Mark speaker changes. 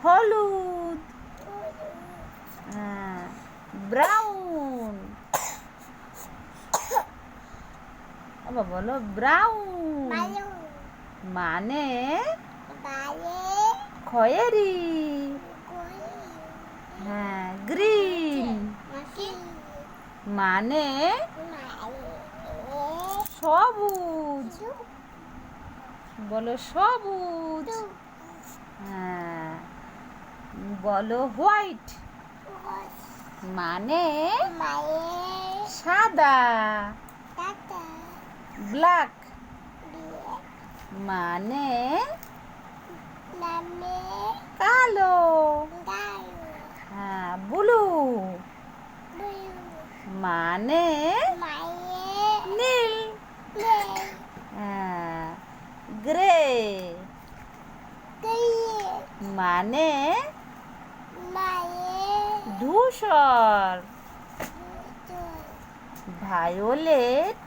Speaker 1: হলুদ। হ্যাঁ, ব্রাউন। আবার বলো ব্রাউন মানে খয়েরি। হ্যাঁ, গ্রিন মানে সবুজ। বলো সবুজ। হ্যাঁ, বলো হোয়াইট মানে সাদা। ব্ল্যাক মানে কালো। হ্যাঁ, ব্লু মানে নীল। হ্যাঁ, গ্রে মানে ধূসর। ভায়োলেট